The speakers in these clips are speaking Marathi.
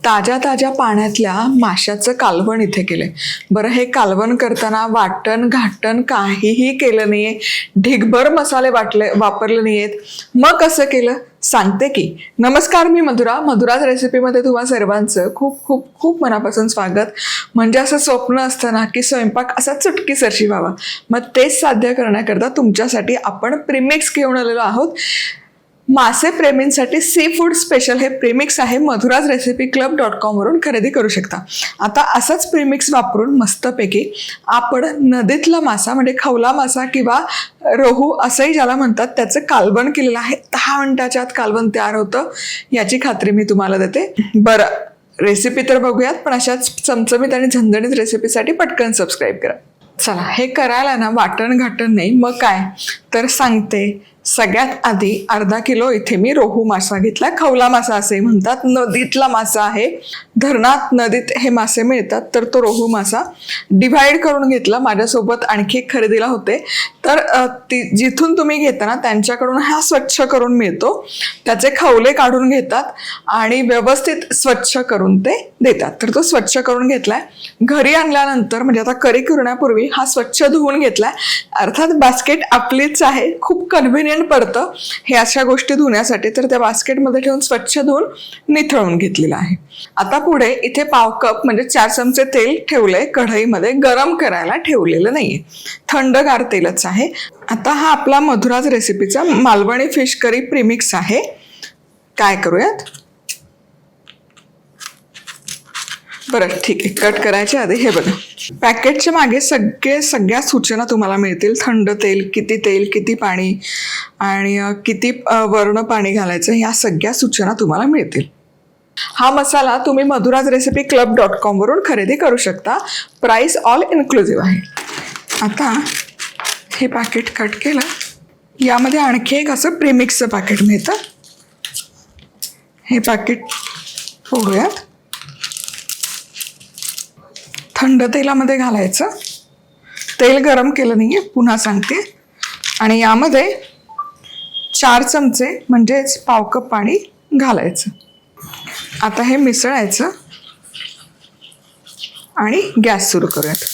ताज्या ताज्या पाण्यातल्या माशाचं कालवण इथे केलंय. बरं, हे कालवण करताना वाटण घाटण काहीही केलं नाहीये, ढिगभर मसाले वापरले नाहीयेत. मग कसं केलं सांगते की. नमस्कार, मी मधुराज रेसिपीमध्ये तुम्हा सर्वांचं खूप खूप खूप मनापासून स्वागत. म्हणजे असं स्वप्न असतं ना की स्वयंपाक असा चुटकीसरशी व्हावा, मग तेच साध्य करण्याकरता तुमच्यासाठी आपण प्रीमिक्स घेऊन आलेलो आहोत. मासे प्रेमींसाठी सी फूड स्पेशल हे प्रीमिक्स आहे. madhurasrecipeclub.com वरून खरेदी करू शकता. आता असंच प्रीमिक्स वापरून मस्तपैकी आपण नदीतला मासा म्हणजे खवला मासा किंवा रोहू असंही ज्याला म्हणतात त्याचं कालवण केलेलं आहे. 10 मिनिटाच्या आत कालवण तयार होतं, याची खात्री मी तुम्हाला देते. बरं, रेसिपी तर बघूयात, पण अशाच चमचमीत आणि झणझणीत रेसिपीसाठी पटकन सबस्क्राईब करा. चला, हे करायला ना वाटण घाटण नाही, मग काय तर सांगते. सगळ्यात आधी अर्धा किलो इथे मी रोहू मासा घेतला. खवला मासा असे म्हणतात, नदीतला मासा आहे. धरणात नदीत हे मासे मिळतात, तर तो रोहू मासा डिव्हाइड करून घेतला. माझ्यासोबत आणखी एक खरेदीला होते, तर जिथून तुम्ही घेता ना त्यांच्याकडून हा स्वच्छ करून मिळतो. त्याचे खवले काढून घेतात आणि व्यवस्थित स्वच्छ करून ते देतात. तर तो स्वच्छ करून घेतलाय. घरी आणल्यानंतर म्हणजे आता करी करण्यापूर्वी हा स्वच्छ धुवून घेतलाय. अर्थात बास्केट आपलीच आहे, खूप कन्व्हिनियंट पडतं हे अशा गोष्टी धुण्यासाठी. तर त्या बास्केटमध्ये ठेवून स्वच्छ धुवून निथळून घेतलेला आहे. आता पुढे इथे पाव कप म्हणजे 4 चमचे तेल ठेवलंय कढईमध्ये. गरम करायला ठेवलेलं नाहीये, थंडगार तेलच आहे. आता हा आपला मधुराज रेसिपीचा मालवणी फिश करी प्रीमिक्स आहे. काय करूयात, बरं ठीक आहे. कट करायच्या आधी हे बघा, पॅकेटच्या मागे सगळ्या सूचना तुम्हाला मिळतील. थंड तेल, किती पाणी आणि किती वर्ण पाणी घालायचं, ह्या सगळ्या सूचना तुम्हाला मिळतील. हा मसाला तुम्ही madhurasrecipeclub.com वरून खरेदी करू शकता. प्राइस ऑल इन्क्लुझिव्ह आहे. आता हे पॅकेट कट केलं. यामध्ये आणखी एक असं प्रीमिक्सचं पॅकेट मिळतं. हे पॅकेट फोडूयात. थंड तेलामध्ये घालायचं. तेल गरम केलं नाहीये, पुन्हा सांगते. आणि यामध्ये 4 चमचे म्हणजेच पाव कप पाणी घालायचं. आता हे मिसळायचं आणि गॅस सुरू करूयात.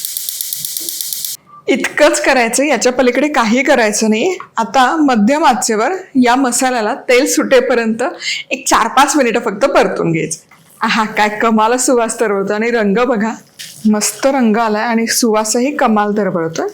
इतकंच करायचं, याच्या पलीकडे काही करायचं नाही. आता मध्यम आचेवर या मसाल्याला तेल सुटेपर्यंत एक 4-5 मिनिटं फक्त परतून घ्यायचं. आहा, काय कमाल सुवास तरवळतो. आणि रंग बघा, मस्त रंग आलाय आणि सुवासही कमाल तरवळतोय.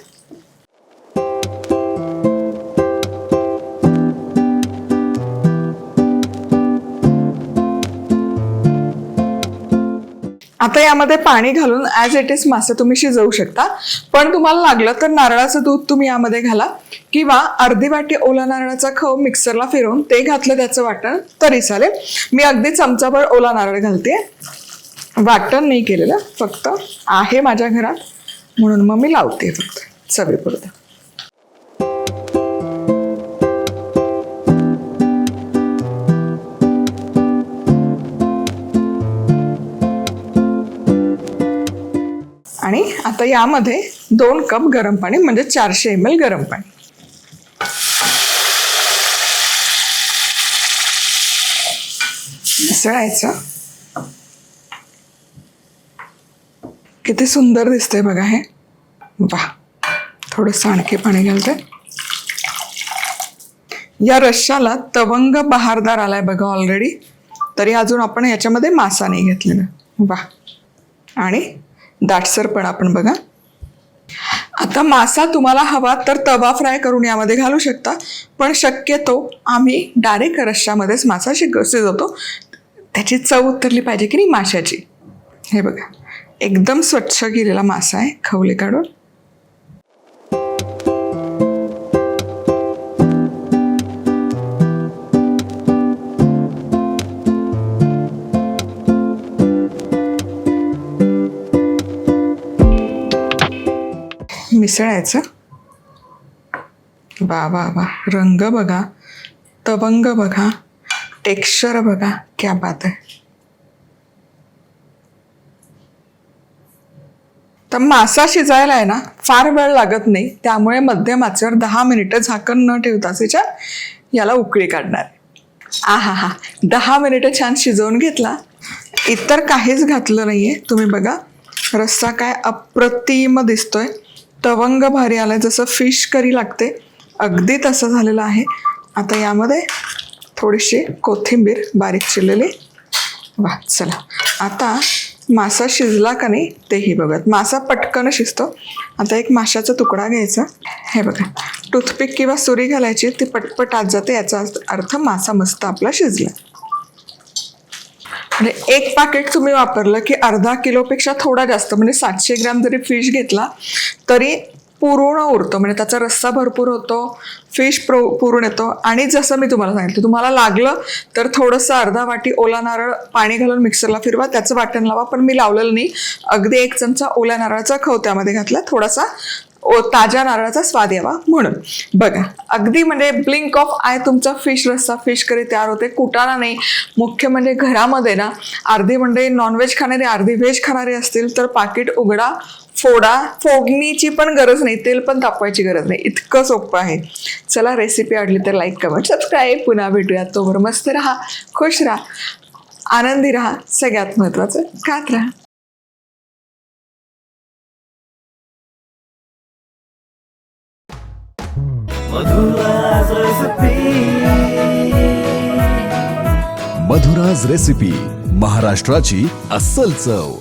आता यामध्ये पाणी घालून ॲज इट इज मासे तुम्ही शिजवू शकता. पण तुम्हाला लागलं तर नारळाचं दूध तुम्ही यामध्ये घाला, किंवा अर्धी वाटी ओला नारळाचा खव मिक्सरला फिरवून ते घातलं त्याचं वाटण तरी चालेल. मी अगदी चमचाभर ओला नारळ घालते, वाटण नाही केलेलं, फक्त आहे माझ्या घरात म्हणून मग मी लावते फक्त चवीपुरतं. आणि आता यामध्ये 2 कप गरम पाणी म्हणजे 400 ml गरम पाणी. मिसळायचं. किती सुंदर दिसतंय बघा हे. वा, थोडंसं आणखी पाणी घालते. या रश्शाला तवंग बहारदार आलाय बघा ऑलरेडी, तरी अजून आपण याच्यामध्ये मासा नाही घेतलेला. वा, आणि दाटसर पण आपण बघा. आता मासा तुम्हाला हवा तर तवा फ्राय करून यामध्ये घालू शकता, पण शक्यतो आम्ही डायरेक्ट रश्शामध्येच मासा शिजवतो. त्याची चव उतरली पाहिजे की नाही माशाची. हे बघा, एकदम स्वच्छ केलेला मासा आहे, खवले काढून. मिसळायचं. वा वा वा, रंग बघा, तवंग बघा, टेक्स्चर बघा, क्या बात आहे. तर मासा शिजायला आहे ना फार वेळ लागत नाही, त्यामुळे मध्यम आचेवर 10 मिनिटं झाकण न ठेवताच याला उकळी काढणार. आहा हा, 10 मिनिटं छान शिजवून घेतला. इतर काहीच घातलं नाहीये. तुम्ही बघा रस्सा काय अप्रतिम दिसतोय, तवंग भारी आलाय, जसं फिश करी लागते अगदी तसं झालेलं आहे. आता यामध्ये थोडीशी कोथिंबीर बारीक चिरलेली. वा, चला आता मासा शिजला का नाही तेही बघत. मासा पटकन शिजतो. आता एक माशाचा तुकडा घ्यायचा. हे बघा, टूथपिक किंवा सुरी घालायची, ती पटपट आत जाते, याचा अर्थ मासा मस्त आपला शिजला. म्हणजे एक पाकिट तुम्ही वापरलं की अर्धा किलोपेक्षा थोडा जास्त, म्हणजे 700 ग्रॅम जरी फिश घेतला तरी पूर्ण उरतो. म्हणजे त्याचा रस्सा भरपूर होतो, फिश पुरून येतो. आणि जसं मी तुम्हाला सांगितलं, तुम्हाला लागलं तर थोडंसं अर्धा वाटी ओला नारळ पाणी घालून मिक्सरला फिरवा, त्याचं वाटण लावा. पण मी लावलेलं नाही. अगदी 1 चमचा ओल्या नारळाचा खव त्यामध्ये घातला, थोडासा ताज्या नारळाचा स्वाद यावा म्हणून. बघा अगदी म्हणजे ब्लिंक ऑफ आय तुमचा फिश रस्सा, फिश करी तयार होते. कुटाणा नाही. मुख्य म्हणजे घरामध्ये ना अर्धी म्हणजे नॉनव्हेज खाणारे, अर्धी व्हेज खाणारे असतील तर पाकिट उघडा, फोडा. फोडणीची पण गरज नाही, तेल पण तापवायची गरज नाही, इतकं सोपं आहे. चला, रेसिपी आवडली तर लाईक, कमेंट, सबस्क्राईब. पुन्हा भेटूयात. तोवर मस्त राहा, खुश राहा, आनंदी राहा, सगळ्यात महत्त्वाचं खात राहा. मधुराज रेसिपी, महाराष्ट्राची अस्सल चव.